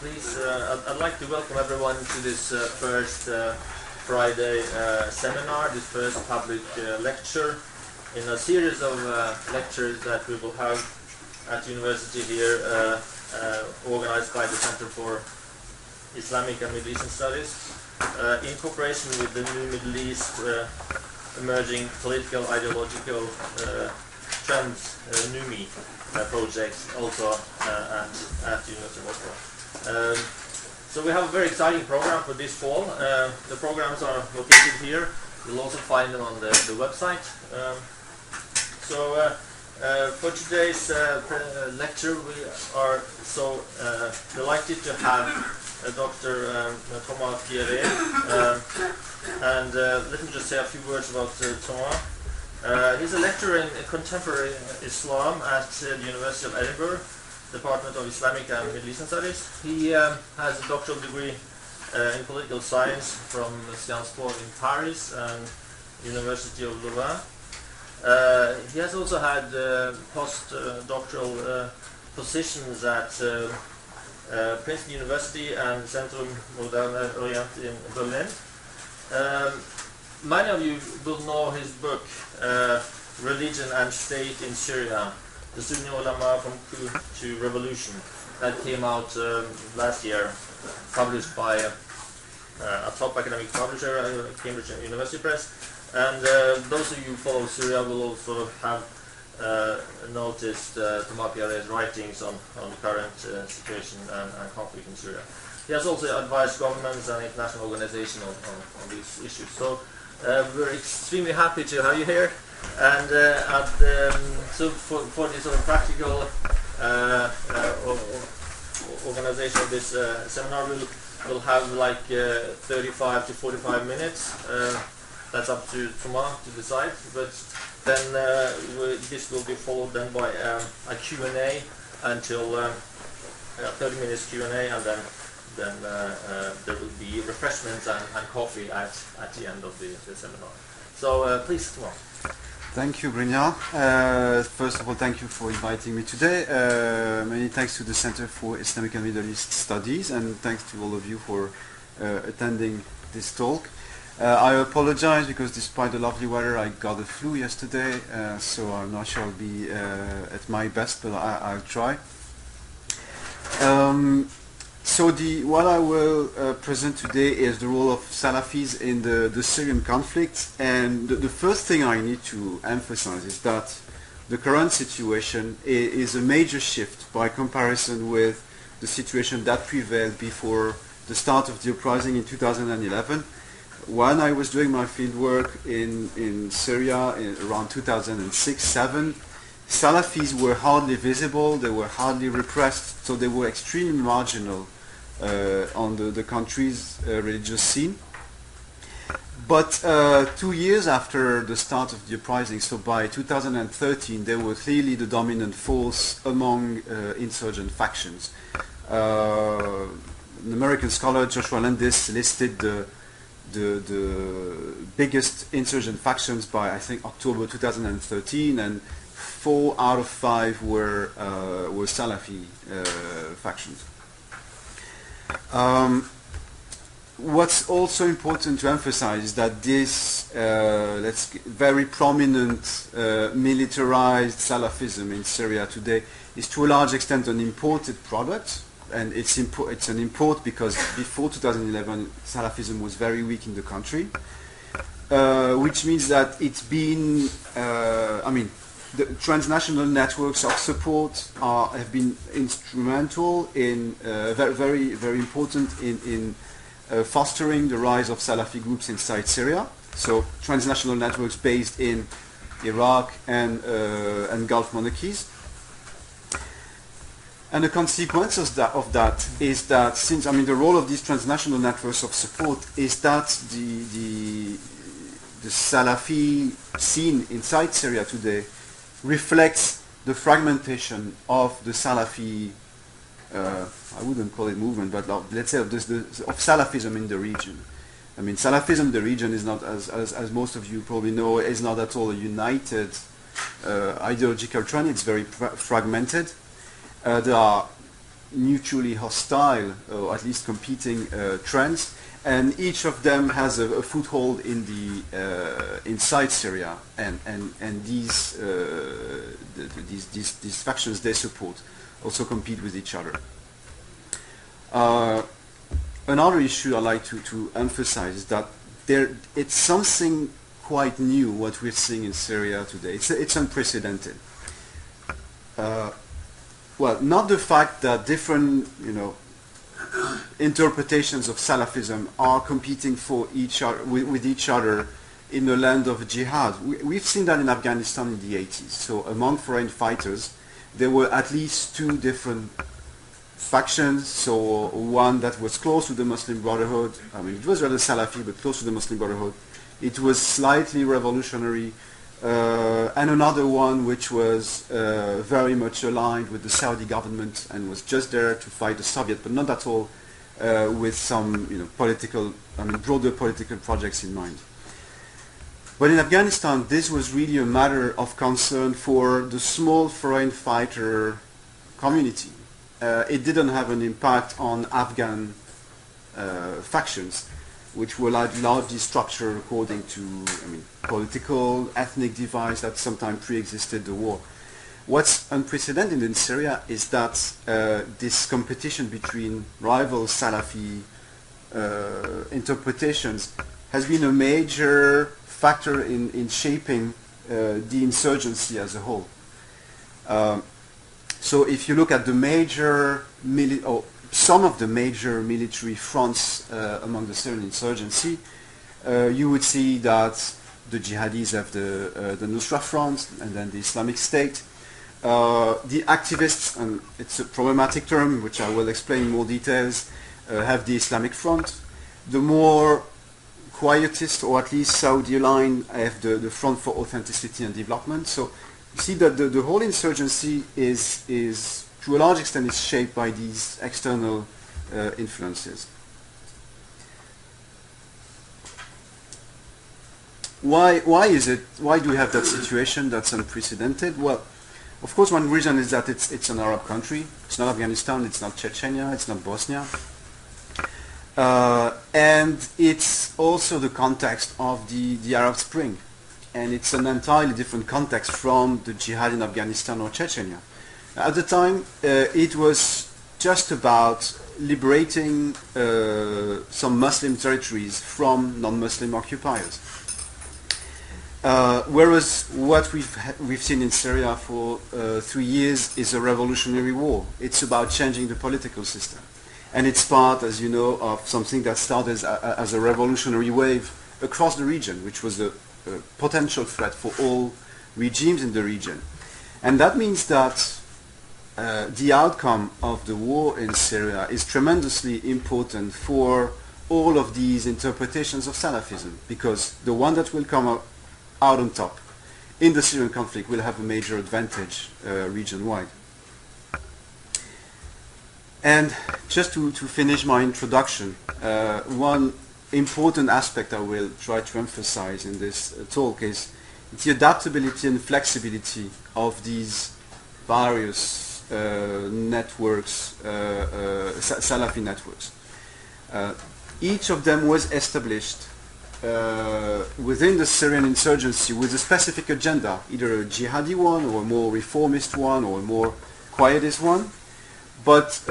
please. I'd like to welcome everyone to this first Friday seminar, this first public lecture in a series of lectures that we will have at the university here, organized by the Center for Islamic and Middle Eastern Studies, in cooperation with the new Middle East emerging political, ideological trends, NUMI projects, also at the University of Edinburgh. So we have a very exciting program for this fall. The programs are located here. You'll also find them on the website. For today's lecture, we are so delighted to have Dr. Thomas Pierret. And let me just say a few words about Thomas. He's a lecturer in contemporary Islam at the University of Edinburgh, Department of Islamic and Middle Eastern Studies. He has a doctoral degree in political science from Sciences Po in Paris and University of Louvain. He has also had postdoctoral positions at Princeton University and Zentrum Moderner Orient in Berlin. Many of you will know his book, Religion and State in Syria, the Sunni Ulama from Coup to Revolution, that came out last year, published by a top academic publisher, Cambridge University Press. And those of you who follow Syria will also have noticed Thomas Pierret's writings on the current situation and conflict in Syria. He has also advised governments and international organizations on these issues. So we're extremely happy to have you here. And so for this sort of practical organization of this seminar, we'll have like 35 to 45 minutes. That's up to Thomas to decide. But then this will be followed then by a Q&A until 30 minutes Q&A, and then there will be refreshments and coffee at the end of the seminar. So please, Thomas. Thank you, Brynjar. First of all, thank you for inviting me today. Many thanks to the Center for Islamic and Middle East Studies, and thanks to all of you for attending this talk. I apologize because despite the lovely weather, I got the flu yesterday, so I'm not sure I'll be at my best, but I'll try. So what I will present today is the role of Salafis in the Syrian conflict, and the first thing I need to emphasize is that the current situation is a major shift by comparison with the situation that prevailed before the start of the uprising in 2011. When I was doing my fieldwork in Syria around 2006-07, Salafis were hardly visible, they were hardly repressed, so they were extremely marginal on the country's religious scene. But 2 years after the start of the uprising, so by 2013, they were clearly the dominant force among insurgent factions. An American scholar, Joshua Landis, listed the biggest insurgent factions by, I think, October 2013, and 4 out of 5 were Salafi factions. What's also important to emphasize is that this very prominent militarized Salafism in Syria today is to a large extent an imported product, and it's an import because before 2011 Salafism was very weak in the country, which means that it's been, the transnational networks of support have been instrumental in, very, very important in fostering the rise of Salafi groups inside Syria. So transnational networks based in Iraq and Gulf monarchies. And the consequences of that is that since, the role of these transnational networks of support is that the Salafi scene inside Syria today reflects the fragmentation of the Salafi, I wouldn't call it movement, but let's say of Salafism in the region. Salafism in the region is not, as most of you probably know, is not at all a united ideological trend. It's very fragmented. There are mutually hostile, or at least competing trends, and each of them has a foothold in the inside Syria, and these factions they support also compete with each other. Another issue I like to emphasize is that it's something quite new what we're seeing in Syria today. It's unprecedented. Well, not the fact that different, interpretations of Salafism are competing for each other, with each other in the land of jihad. We've seen that in Afghanistan in the 80s. So among foreign fighters, there were at least two different factions. So one that was close to the Muslim Brotherhood. I mean, it was rather Salafi, but close to the Muslim Brotherhood. It was slightly revolutionary. And another one which was very much aligned with the Saudi government and was just there to fight the Soviet, but not at all with some broader political projects in mind. But in Afghanistan, this was really a matter of concern for the small foreign fighter community. It didn't have an impact on Afghan factions, which were largely structured according to political, ethnic divides that sometimes pre-existed the war. What's unprecedented in Syria is that this competition between rival Salafi interpretations has been a major factor in shaping the insurgency as a whole. So if you look at the major some of the major military fronts among the Syrian insurgency, you would see that the jihadis have the Nusra Front and then the Islamic State. The activists, and it's a problematic term which I will explain in more details, have the Islamic Front. The more quietist, or at least Saudi-aligned, have the Front for Authenticity and Development. So you see that the whole insurgency is to a large extent is shaped by these external influences. Why do we have that situation that's unprecedented? Well, of course, one reason is that it's an Arab country. It's not Afghanistan, it's not Chechnya, it's not Bosnia. And it's also the context of the Arab Spring. And it's an entirely different context from the jihad in Afghanistan or Chechnya. At the time, it was just about liberating some Muslim territories from non-Muslim occupiers. Whereas what we've seen in Syria for 3 years is a revolutionary war. It's about changing the political system. And it's part, as you know, of something that started as a revolutionary wave across the region, which was a potential threat for all regimes in the region. And that means that the outcome of the war in Syria is tremendously important for all of these interpretations of Salafism, because the one that will come out on top in the Syrian conflict will have a major advantage region-wide. And just to finish my introduction, one important aspect I will try to emphasize in this talk is the adaptability and flexibility of these various networks, Salafi networks. Each of them was established within the Syrian insurgency with a specific agenda, either a jihadi one or a more reformist one or a more quietist one. But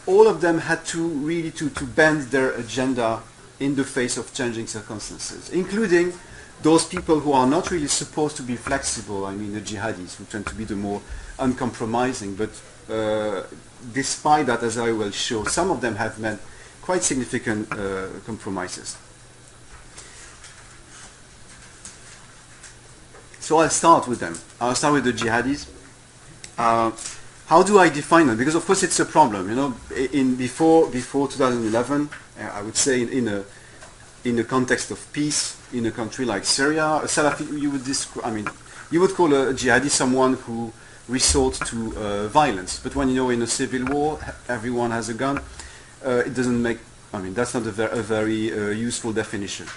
all of them had to really to bend their agenda in the face of changing circumstances, including those people who are not really supposed to be flexible. I mean, the jihadis, who tend to be the more uncompromising. But despite that, as I will show, some of them have made quite significant compromises. So I'll start with them. I'll start with the jihadis. How do I define them? Because of course it's a problem. You know, before 2011, I would say in the context of peace in a country like Syria, a Salafi you would call a jihadi someone who resorts to violence. But when in a civil war, everyone has a gun. It doesn't make. That's not a very useful definition.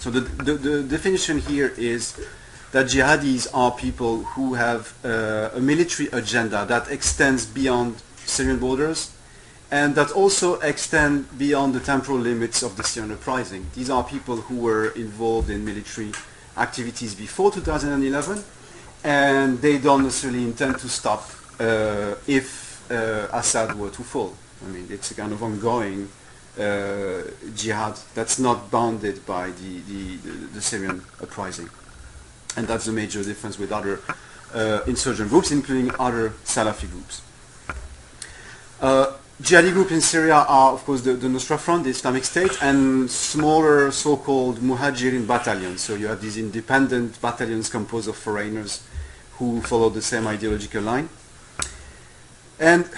So the definition here is that jihadis are people who have a military agenda that extends beyond Syrian borders, and that also extend beyond the temporal limits of the Syrian uprising. These are people who were involved in military activities before 2011, and they don't necessarily intend to stop if Assad were to fall. I mean, it's a kind of ongoing jihad that's not bounded by the Syrian uprising. And that's the major difference with other insurgent groups, including other Salafi groups. Jihadi groups in Syria are, of course, the Nusra Front, the Islamic State, and smaller so-called Muhajirin battalions. So you have these independent battalions composed of foreigners who follow the same ideological line. And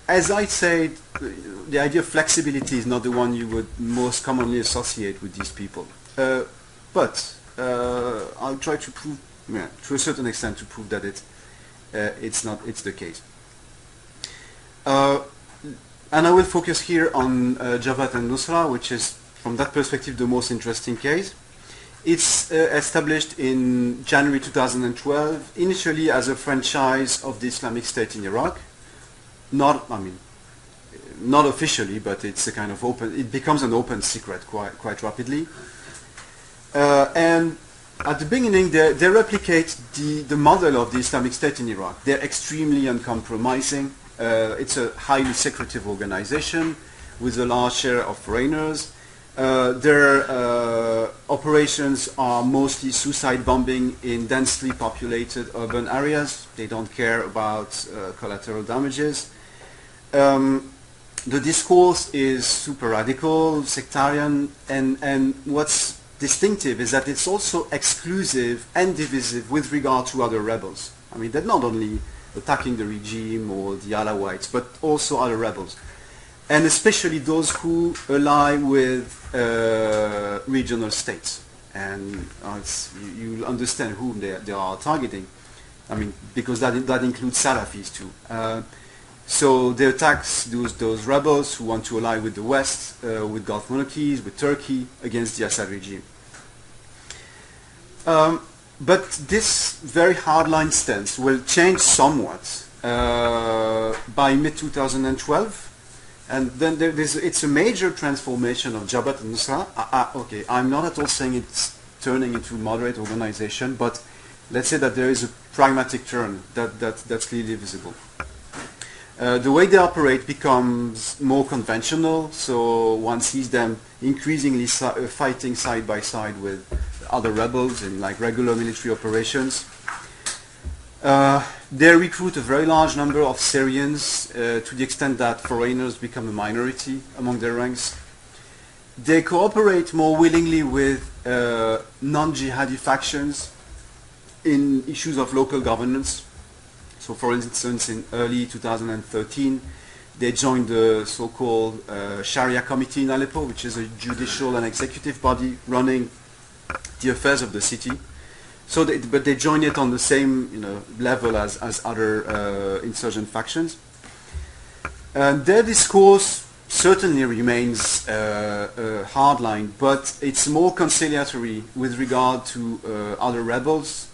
as I said, the idea of flexibility is not the one you would most commonly associate with these people. But I'll try to prove, to a certain extent, to prove that it's the case. And I will focus here on Jabhat al-Nusra, which is, from that perspective, the most interesting case. It's established in January 2012, initially as a franchise of the Islamic State in Iraq. Not officially, but it's a kind of open. It becomes an open secret quite rapidly. And at the beginning, they replicate the model of the Islamic State in Iraq. They're extremely uncompromising. It's a highly secretive organization with a large share of foreigners. Their operations are mostly suicide bombing in densely populated urban areas. They don't care about collateral damages. The discourse is super radical, sectarian, and what's distinctive is that it's also exclusive and divisive with regard to other rebels. I mean, they're not only attacking the regime or the Alawites, but also other rebels. And especially those who ally with regional states. And you'll understand whom they are targeting. I mean, because that includes Salafis too. So they attack those rebels who want to ally with the West, with Gulf monarchies, with Turkey, against the Assad regime. But this very hardline stance will change somewhat by mid-2012. And then it's a major transformation of Jabhat al-Nusra. Okay, I'm not at all saying it's turning into a moderate organization, but let's say that there is a pragmatic turn that's clearly visible. The way they operate becomes more conventional, so one sees them increasingly fighting side by side with other rebels in like regular military operations. They recruit a very large number of Syrians to the extent that foreigners become a minority among their ranks. They cooperate more willingly with non-jihadi factions in issues of local governance. So for instance, in early 2013, they joined the so-called Sharia Committee in Aleppo, which is a judicial and executive body running the affairs of the city. So, but they join it on the same level as other insurgent factions. And their discourse certainly remains hardline, but it's more conciliatory with regard to other rebels.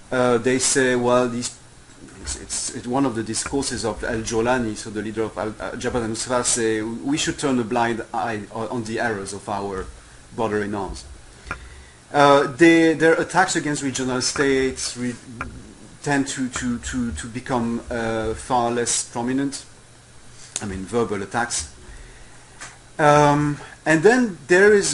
They say, well, it's one of the discourses of al-Jolani, so the leader of Jabhat al-Nusra, say we should turn a blind eye on the errors of our brother in arms. Their attacks against regional states tend to become far less prominent. I mean, verbal attacks. And then there is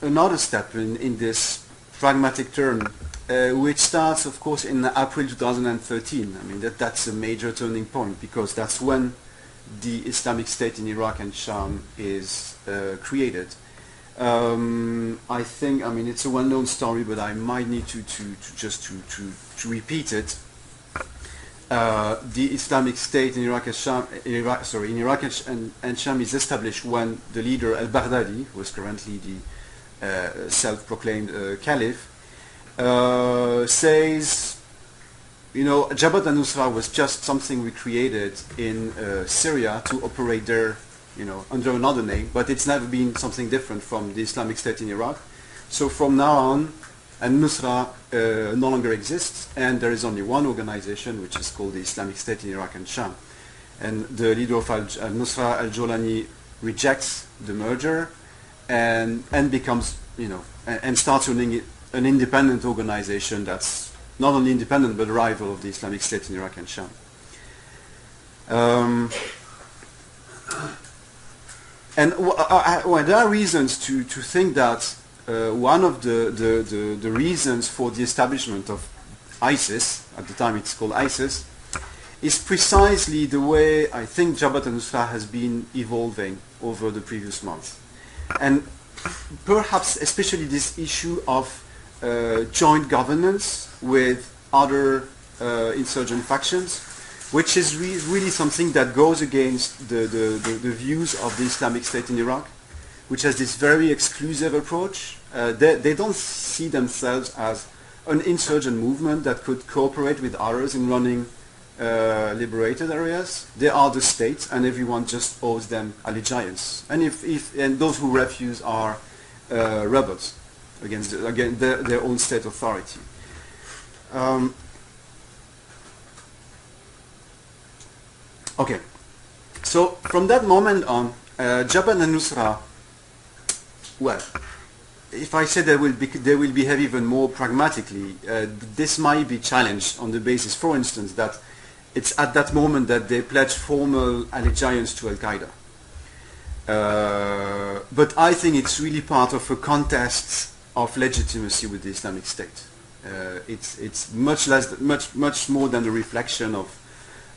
another step in this pragmatic turn, which starts, of course, in April 2013. I mean, that's a major turning point, because that's when the Islamic State in Iraq and Sham is created. I think, I mean, it's a well-known story, but I might need to repeat it. The Islamic State in Iraq and Sham, and Sham is established when the leader al-Baghdadi, who is currently the self-proclaimed caliph, says, Jabhat al-Nusra was just something we created in Syria to operate there, under another name, but it's never been something different from the Islamic State in Iraq. So from now on, al-Nusra no longer exists, and there is only one organization, which is called the Islamic State in Iraq and Sham. and the leader of al-Nusra, al-Jolani, rejects the merger and becomes, and starts running an independent organization that's not only independent but a rival of the Islamic State in Iraq and Sham. Well, there are reasons to think that one of the reasons for the establishment of ISIS, at the time it's called ISIS, is precisely the way I think Jabhat al-Nusra has been evolving over the previous months. And perhaps especially this issue of joint governance with other insurgent factions, which is really something that goes against the views of the Islamic State in Iraq, which has this very exclusive approach. They don't see themselves as an insurgent movement that could cooperate with others in running liberated areas. They are the state, and everyone just owes them allegiance. And and those who refuse are rebels against their own state authority. Okay, so from that moment on, Jabhat al-Nusra, well, if I say they will behave even more pragmatically, this might be challenged on the basis, for instance, that it's at that moment that they pledge formal allegiance to Al-Qaeda. But I think it's really part of a contest of legitimacy with the Islamic State. It's much more than a reflection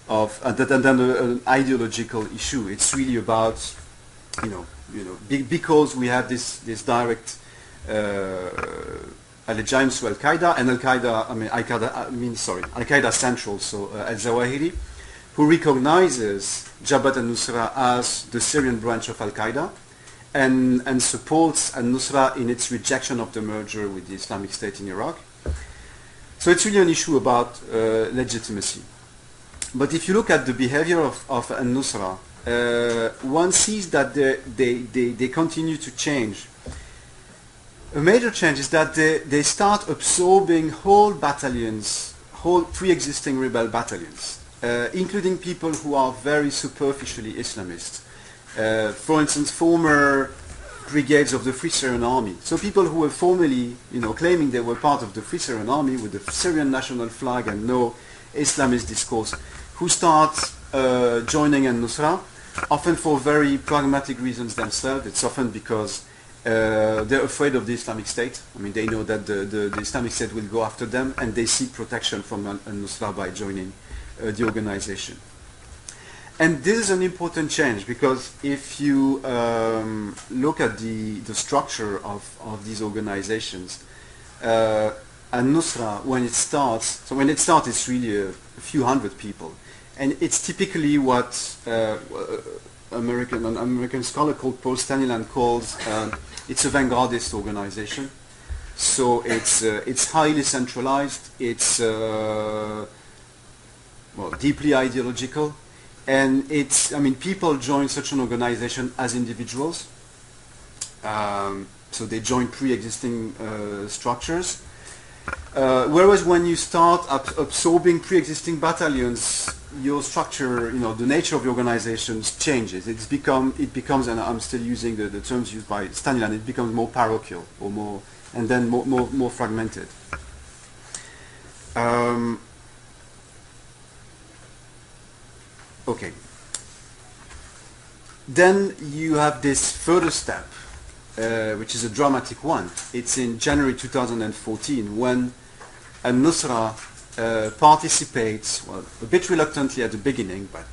than an ideological issue. It's really about, because we have this direct allegiance to Al-Qaeda, and Al-Qaeda Central, so Al-Zawahiri, who recognizes Jabhat al-Nusra as the Syrian branch of Al-Qaeda and supports al-Nusra in its rejection of the merger with the Islamic State in Iraq. So it's really an issue about legitimacy. But if you look at the behavior of al-Nusra, one sees that they continue to change. A major change is that they start absorbing whole battalions, whole pre-existing rebel battalions, including people who are very superficially Islamist. For instance, former brigades of the Free Syrian Army. So people who were formerly, claiming they were part of the Free Syrian Army with the Syrian national flag and no Islamist discourse, who start joining al-Nusra, often for very pragmatic reasons themselves. It's often because they're afraid of the Islamic State. They know that the Islamic State will go after them, and they seek protection from al-Nusra by joining the organization. And this is an important change, because if you look at the structure of these organizations, al-Nusra, when it starts, it's really a few hundred people. And it's typically what an American scholar called Paul Staniland calls, it's a vanguardist organization. So it's highly centralized, it's deeply ideological, and people join such an organization as individuals. So they join pre-existing structures. Whereas when you start absorbing pre-existing battalions, your structure, the nature of the organizations changes. It becomes, and I'm still using the terms used by Staniland, it becomes more parochial or more fragmented. Okay. Then you have this further step, which is a dramatic one. It's in January 2014 when al-Nusra participates, a bit reluctantly at the beginning, but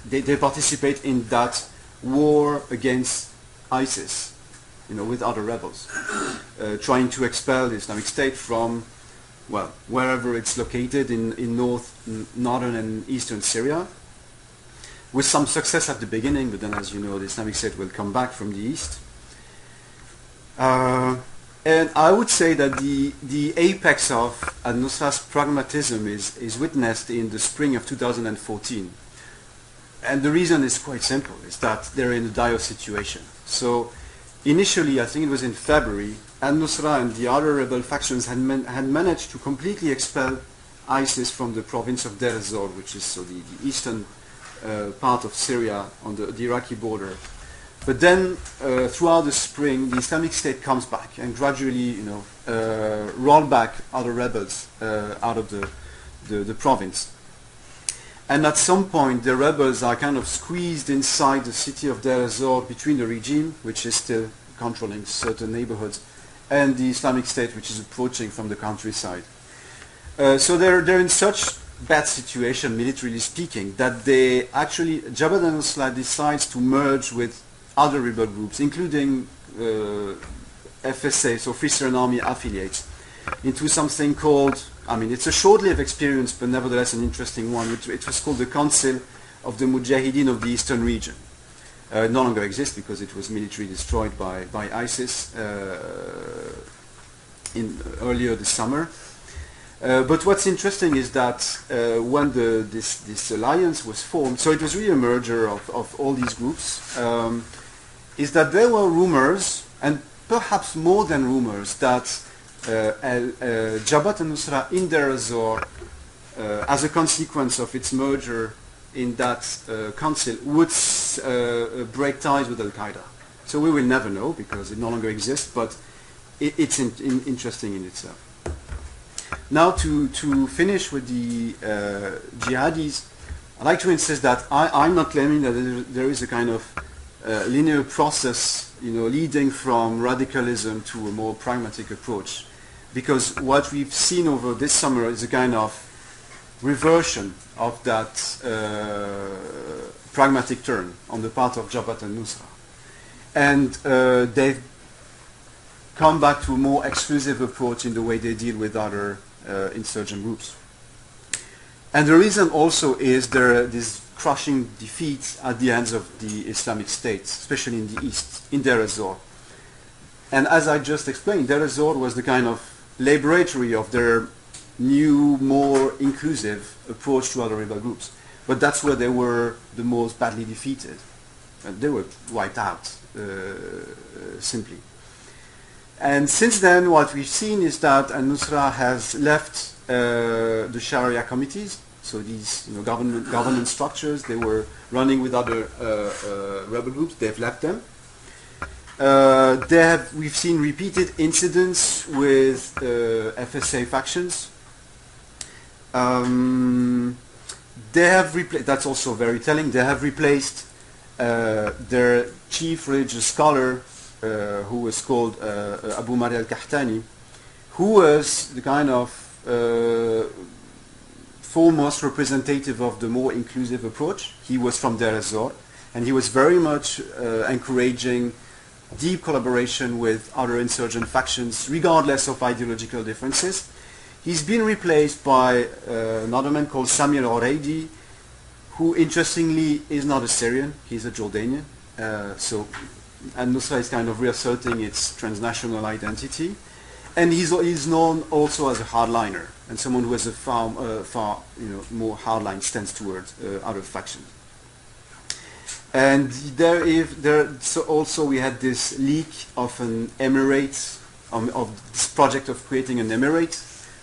they participate in that war against ISIS, with other rebels, trying to expel the Islamic State from, wherever it's located in northern and eastern Syria, with some success at the beginning, but then, as you know, the Islamic State will come back from the east. And I would say that the apex of al-Nusra's pragmatism is witnessed in the spring of 2014. And the reason is quite simple, is that they're in a dire situation. So initially, I think it was in February, al-Nusra and the other rebel factions had managed to completely expel ISIS from the province of Deir ez-Zor, which is so the eastern part of Syria on the Iraqi border. But then, throughout the spring, the Islamic State comes back and gradually, roll back other rebels out of the province. And at some point, the rebels are kind of squeezed inside the city of Deir ez-Zor between the regime, which is still controlling certain neighborhoods, and the Islamic State, which is approaching from the countryside. So they're in such bad situation, militarily speaking, that they actually, Jabhat al-Nusra decides to merge with other rebel groups, including FSA, so Free Syrian Army affiliates, into something called, it's a short-lived experience, but nevertheless an interesting one. It was called the Council of the Mujahideen of the Eastern Region. It no longer exists because it was militarily destroyed by ISIS earlier this summer. But what's interesting is that when this alliance was formed, so it was really a merger of all these groups, is that there were rumors, and perhaps more than rumors, that Jabhat al-Nusra in Deir ez-Zor, as a consequence of its merger in that council, would break ties with Al-Qaeda. So we will never know because it no longer exists, but it's interesting in itself. Now to finish with the jihadis, I'd like to insist that I'm not claiming that there is a kind of linear process, leading from radicalism to a more pragmatic approach, because what we've seen over this summer is a kind of reversion of that pragmatic turn on the part of Jabhat al-Nusra, and they've come back to a more exclusive approach in the way they deal with other insurgent groups. And the reason also is this crushing defeat at the hands of the Islamic State, especially in the east, in Deir ez-Zor. And as I just explained, Deir ez-Zor was the kind of laboratory of their new, more inclusive approach to other rebel groups. But that's where they were the most badly defeated. And they were wiped out, simply. And since then, what we've seen is that al-Nusra has left the Sharia committees, so these government structures they were running with other rebel groups. They've left them. We've seen repeated incidents with FSA factions. They have replaced. That's also very telling. They have replaced their chief religious scholar, who was called Abu Mari al-Kahtani, who was the kind of foremost representative of the more inclusive approach. He was from Deir ez-Zor, and he was very much encouraging deep collaboration with other insurgent factions, regardless of ideological differences. He's been replaced by another man called Sami al-Uraidi, who interestingly is not a Syrian, he's a Jordanian. And Nusra is kind of reasserting its transnational identity. And he's known also as a hardliner, and someone who has a far more hardline stance towards other factions. And so also we had this leak of an emirate, of this project of creating an emirate.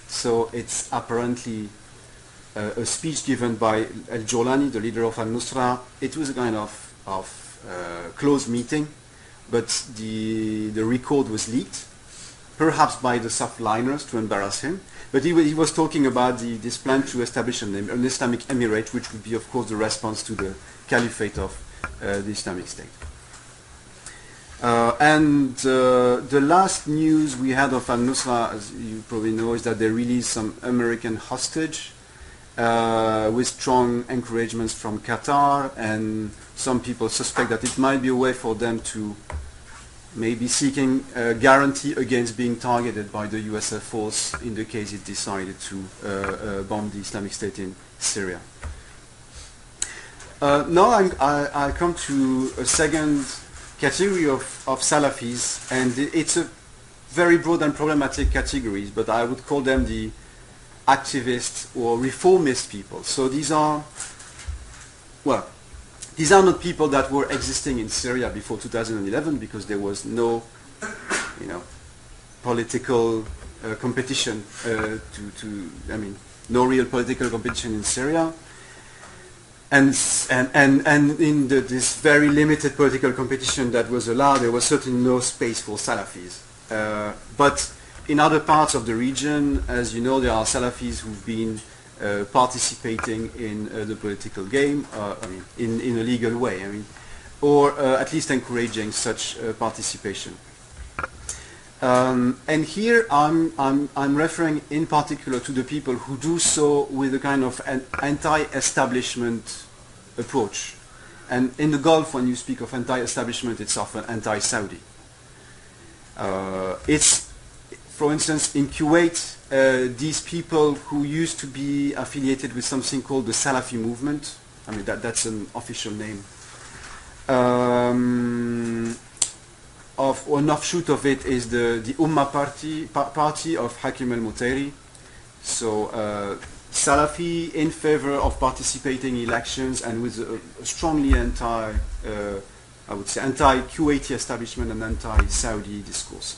So it's apparently a speech given by al-Jolani, the leader of al-Nusra. It was a kind of closed meeting, but the record was leaked, perhaps by the softliners to embarrass him. But he was talking about this plan to establish an Islamic emirate, which would be, of course, the response to the caliphate of the Islamic State. And the last news we had of al-Nusra, as you probably know, is that they released some American hostage with strong encouragements from Qatar, and some people suspect that it might be a way for them to maybe seeking a guarantee against being targeted by the US Air Force in the case it decided to bomb the Islamic State in Syria. Now I come to a second category of Salafis, and it's a very broad and problematic categories, but I would call them the activist or reformist people. So these are not people that were existing in Syria before 2011, because there was no, political competition no real political competition in Syria. And in this very limited political competition that was allowed, there was certainly no space for Salafis. But in other parts of the region, as you know, there are Salafis who've been participating in the political game, I mean, in a legal way, I mean, or at least encouraging such participation. And here I'm referring in particular to the people who do so with a kind of an anti-establishment approach. And in the Gulf, when you speak of anti-establishment, it's often anti-Saudi. It's, for instance, in Kuwait, these people who used to be affiliated with something called the Salafi movement, I mean that's an official name, or an offshoot of it is the Ummah party of Hakim al-Mutairi. So Salafi in favor of participating in elections and with a strongly I would say anti-Kuwaiti establishment and anti-Saudi discourse.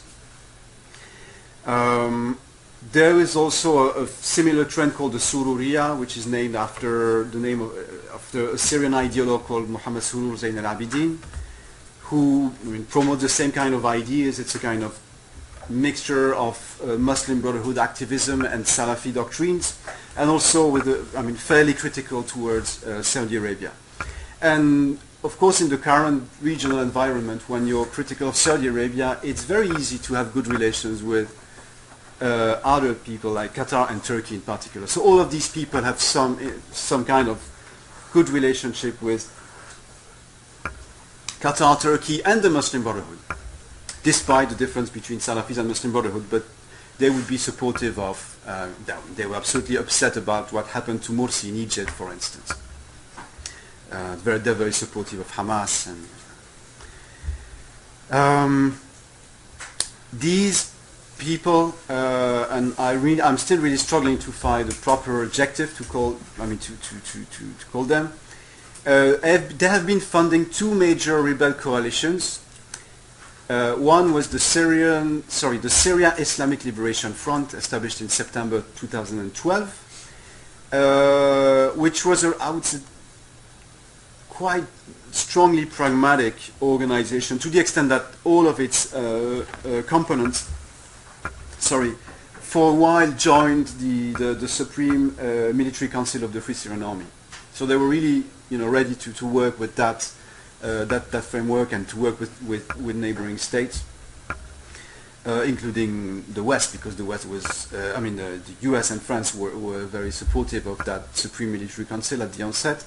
There is also a similar trend called the Sururiya, which is named after the name of after a Syrian ideologue called Muhammad Surur Zain al-Abidin, who promotes the same kind of ideas. It's a kind of mixture of Muslim Brotherhood activism and Salafi doctrines, and also with fairly critical towards Saudi Arabia. And of course, in the current regional environment, when you're critical of Saudi Arabia, it's very easy to have good relations with other people like Qatar and Turkey in particular. So all of these people have some kind of good relationship with Qatar, Turkey, and the Muslim Brotherhood, despite the difference between Salafis and Muslim Brotherhood. But they would be supportive of, they were absolutely upset about what happened to Morsi in Egypt, for instance. They're very supportive of Hamas. And these people, and I'm still really struggling to find a proper adjective to call, to call them. They have been funding two major rebel coalitions. One was the Syria Islamic Liberation Front, established in September 2012, which was, I would say, quite strongly pragmatic organization, to the extent that all of its components, for a while joined the Supreme Military Council of the Free Syrian Army. So they were really, ready to work with that framework and to work with neighboring states, including the West, because the West was, the US and France were very supportive of that Supreme Military Council at the onset.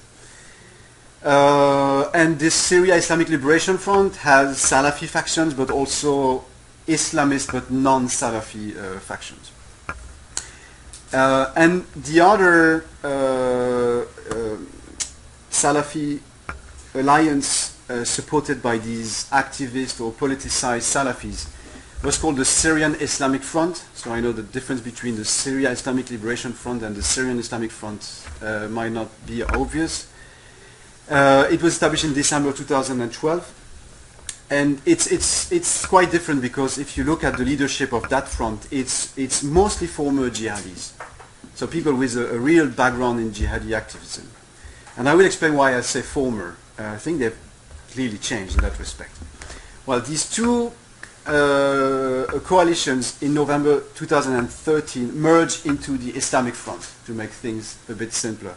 And this Syria Islamic Liberation Front has Salafi factions, but also Islamist but non-Salafi factions. And the other Salafi alliance supported by these activist or politicized Salafis was called the Syrian Islamic Front. So I know the difference between the Syria Islamic Liberation Front and the Syrian Islamic Front might not be obvious. It was established in December 2012, and it's quite different, because if you look at the leadership of that front, it's mostly former jihadis, so people with a real background in jihadi activism. And I will explain why I say former. I think they've clearly changed in that respect. Well, these two coalitions in November 2013 merged into the Islamic Front, to make things a bit simpler.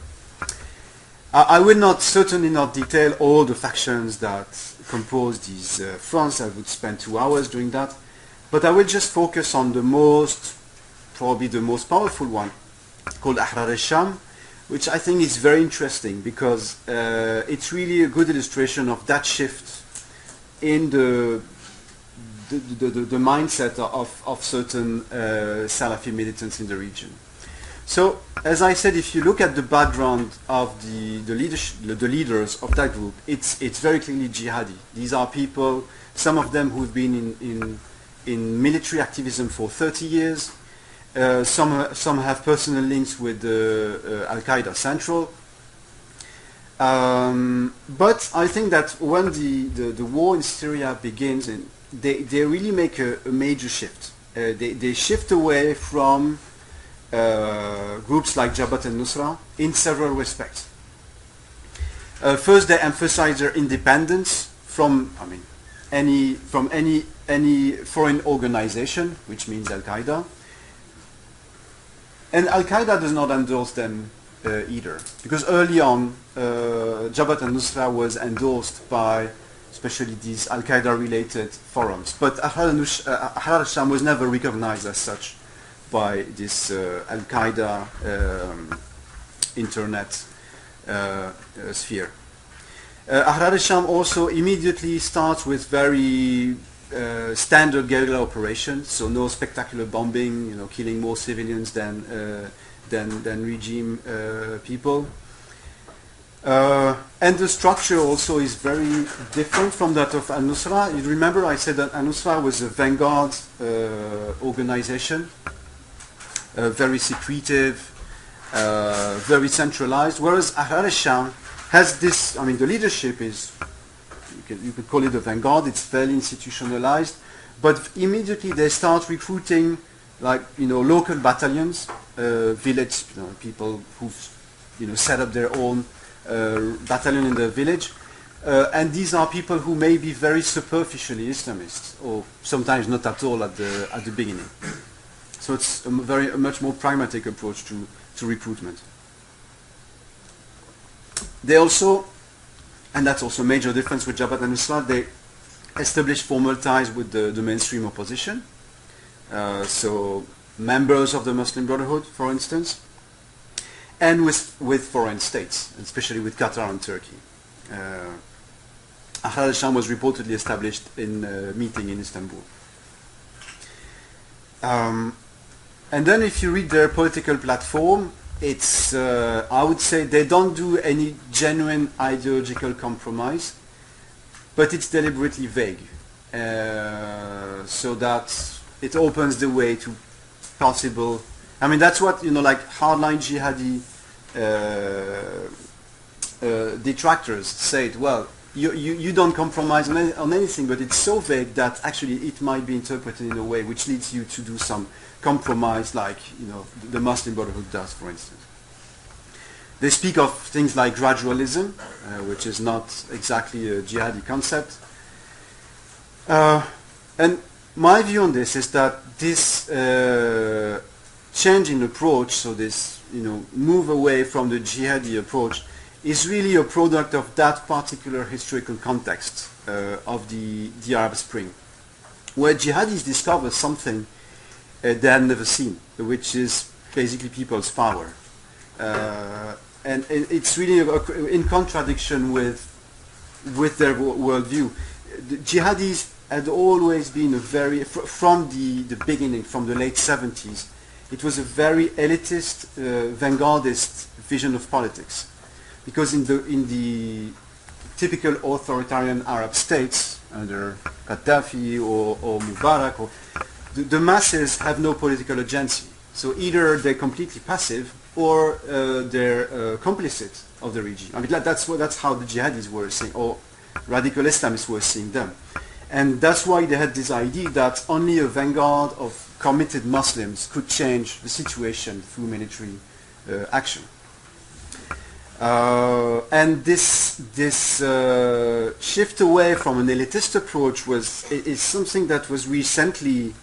I will certainly not detail all the factions that compose these fronts. I would spend 2 hours doing that. But I will just focus on probably the most powerful one, called Ahrar al-Sham, which I think is very interesting, because it's really a good illustration of that shift in the mindset of certain Salafi militants in the region. So, as I said, if you look at the background of the leaders of that group, it's very clearly jihadi. These are people, some of them who've been in military activism for 30 years. Some have personal links with Al-Qaeda Central. But I think that when the war in Syria begins, they really make a major shift. They shift away from groups like Jabhat al-Nusra in several respects. First, they emphasize their independence from any foreign organization, which means Al-Qaeda. And Al-Qaeda does not endorse them either, because early on, Jabhat al-Nusra was endorsed by especially these Al-Qaeda-related forums. But Ahrar al-Sham was never recognized as such by this Al-Qaeda internet sphere. Ahrar al-Sham also immediately starts with very standard guerrilla operations, so no spectacular bombing, killing more civilians than regime people. And the structure also is very different from that of Al-Nusra. You remember I said that Al-Nusra was a vanguard organization, very secretive, very centralized, whereas Ahrar al-Sham has this, the leadership is, you could call it a vanguard, it's fairly institutionalized, but immediately they start recruiting local battalions, village people who've set up their own battalion in the village, and these are people who may be very superficially Islamists, or sometimes not at all at the beginning. So it's a much more pragmatic approach to recruitment. They also, and that's also a major difference with Jabhat al-Nusra, they establish formal ties with the mainstream opposition. So members of the Muslim Brotherhood, for instance, and with foreign states, especially with Qatar and Turkey. Ahrar al-Sham was reportedly established in a meeting in Istanbul. And then if you read their political platform, it's, I would say they don't do any genuine ideological compromise, but it's deliberately vague, so that it opens the way to possible, that's what, hardline jihadi detractors said, well, you don't compromise on anything, but it's so vague that actually it might be interpreted in a way which leads you to do some compromise, like the Muslim Brotherhood does, for instance. They speak of things like gradualism, which is not exactly a jihadi concept. And my view on this is that this change in approach, so this move away from the jihadi approach, is really a product of that particular historical context of the Arab Spring, where jihadis discover something they had never seen, which is basically people's power. And it's really in contradiction with their worldview. The jihadis had always been from the beginning, from the late 70s, it was a very elitist, vanguardist vision of politics. Because in the typical authoritarian Arab states, under Gaddafi or Mubarak, the masses have no political agency. So either they're completely passive or they're complicit of the regime. That's how the jihadis were seeing, or radical Islamists were seeing them. And that's why they had this idea that only a vanguard of committed Muslims could change the situation through military action. And this shift away from an elitist approach is something that was recently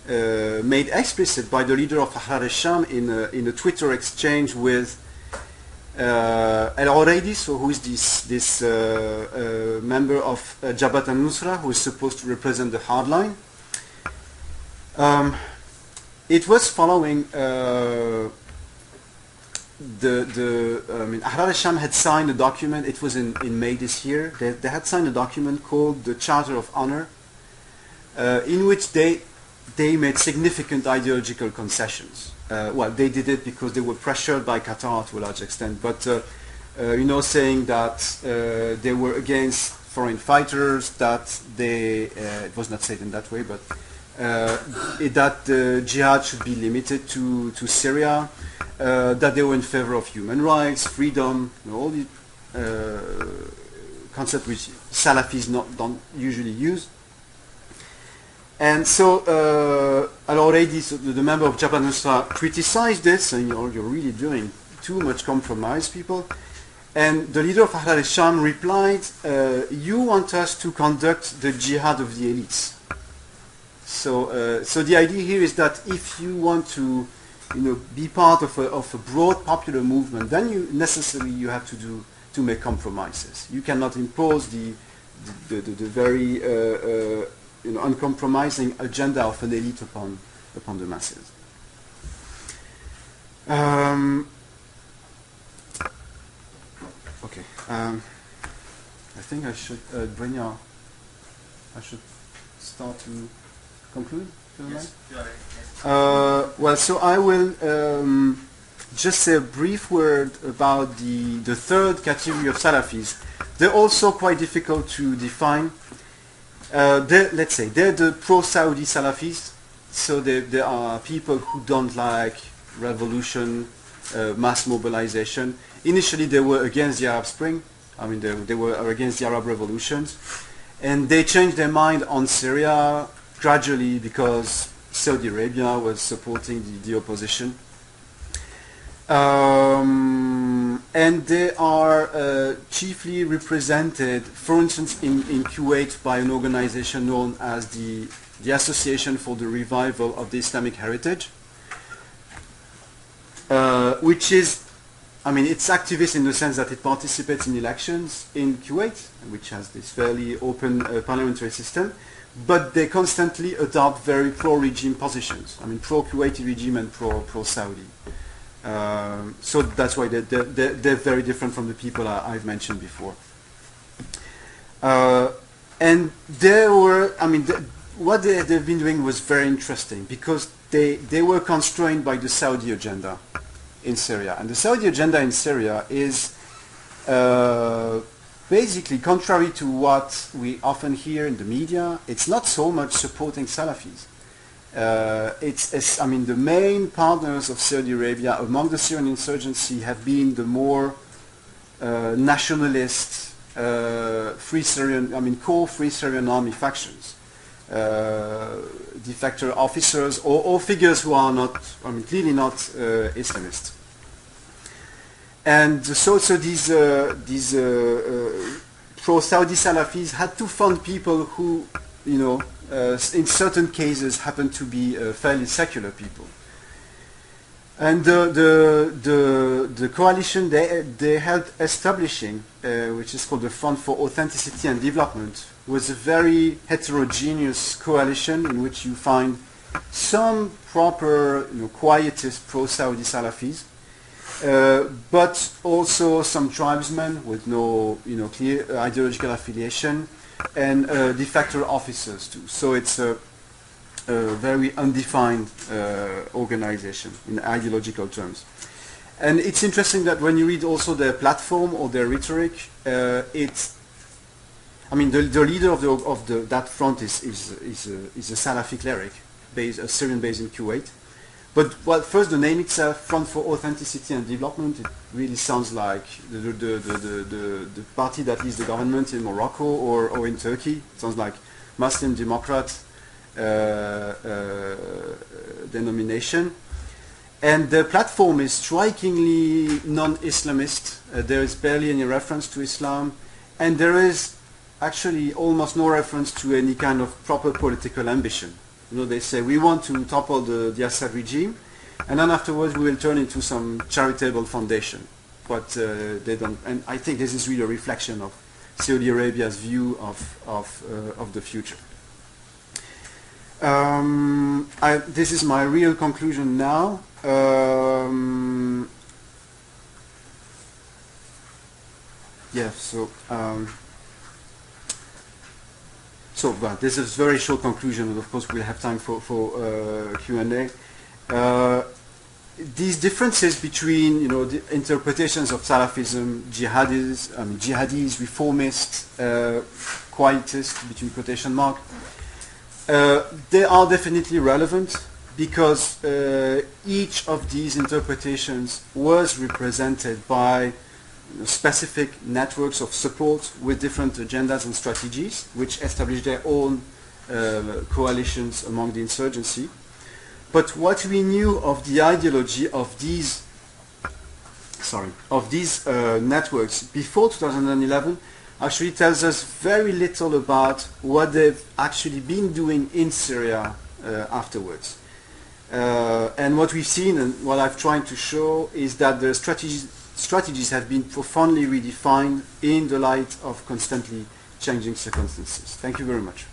made explicit by the leader of Ahrar al-Sham in a Twitter exchange with Al-Uraidi, so who is this member of Jabhat al-Nusra, who is supposed to represent the hardline. It was following Ahrar al-Sham had signed a document. It was in May this year. They had signed a document called the Charter of Honor, in which they made significant ideological concessions. Well, they did it because they were pressured by Qatar to a large extent, but saying that they were against foreign fighters, that it was not said in that way, but that the jihad should be limited to Syria, that they were in favor of human rights, freedom, all the concepts which Salafis don't usually use. And so already the member of Jabhat al-Nusra criticized this, and you're really doing too much compromise, people. And the leader of Ahrar al-Sham replied, you want us to conduct the jihad of the elites. So, so the idea here is that if you want to, be part of a broad popular movement, then you have to make compromises. You cannot impose the very uncompromising agenda of an elite upon the masses. Okay. I think I should I should start to conclude. Yes. Well, so I will just say a brief word about the third category of Salafis. They're also quite difficult to define. Let's say they're the pro-Saudi Salafis. So they are people who don't like revolution, mass mobilization. Initially, they were against the Arab Spring. I mean, they were against the Arab revolutions. And they changed their mind on Syria gradually because Saudi Arabia was supporting the opposition. And they are chiefly represented, for instance, in Kuwait by an organization known as the Association for the Revival of the Islamic Heritage, which is, I mean, it's activist in the sense that it participates in elections in Kuwait, which has this fairly open parliamentary system, but they constantly adopt very pro-regime positions. I mean, pro-Kuwaiti regime and pro-Saudi. So that's why they're very different from the people I've mentioned before. And they were, I mean, what they've been doing was very interesting because they were constrained by the Saudi agenda in Syria. And the Saudi agenda in Syria is basically contrary to what we often hear in the media. It's not so much supporting Salafis. I mean, the main partners of Saudi Arabia among the Syrian insurgency have been the more nationalist, Free Syrian, I mean, core Free Syrian Army factions, defector officers or figures who are not, I mean, clearly not Islamist. And so these pro-Saudi Salafis had to fund people who, in certain cases happen to be fairly secular people. And the coalition they helped establishing, which is called the Front for Authenticity and Development, was a very heterogeneous coalition in which you find some proper quietist pro-Saudi Salafis, but also some tribesmen with no clear ideological affiliation, and defector officers too. So it's a very undefined organization in ideological terms. And it's interesting that when you read also their platform or their rhetoric, I mean, the leader of that front is a Salafi cleric, a Syrian based in Kuwait. But well, first the name itself, Front for Authenticity and Development, it really sounds like the party that leads the government in Morocco or in Turkey. It sounds like Muslim Democrat denomination. And the platform is strikingly non-Islamist. There is barely any reference to Islam, and there is actually almost no reference to any kind of proper political ambition. They say we want to topple the Assad regime, and then afterwards we will turn into some charitable foundation. But they don't. And I think this is really a reflection of Saudi Arabia's view of the future. This is my real conclusion now. Yeah. So this is a very short conclusion, and of course we'll have time for Q&A. These differences between the interpretations of Salafism, jihadis, reformists, quietists, between quotation marks, they are definitely relevant because each of these interpretations was represented by specific networks of support with different agendas and strategies, which establish their own coalitions among the insurgency. But what we knew of the ideology of these networks before 2011 actually tells us very little about what they've actually been doing in Syria afterwards. And what we've seen and what I've tried to show is that the strategies have been profoundly redefined in the light of constantly changing circumstances. Thank you very much.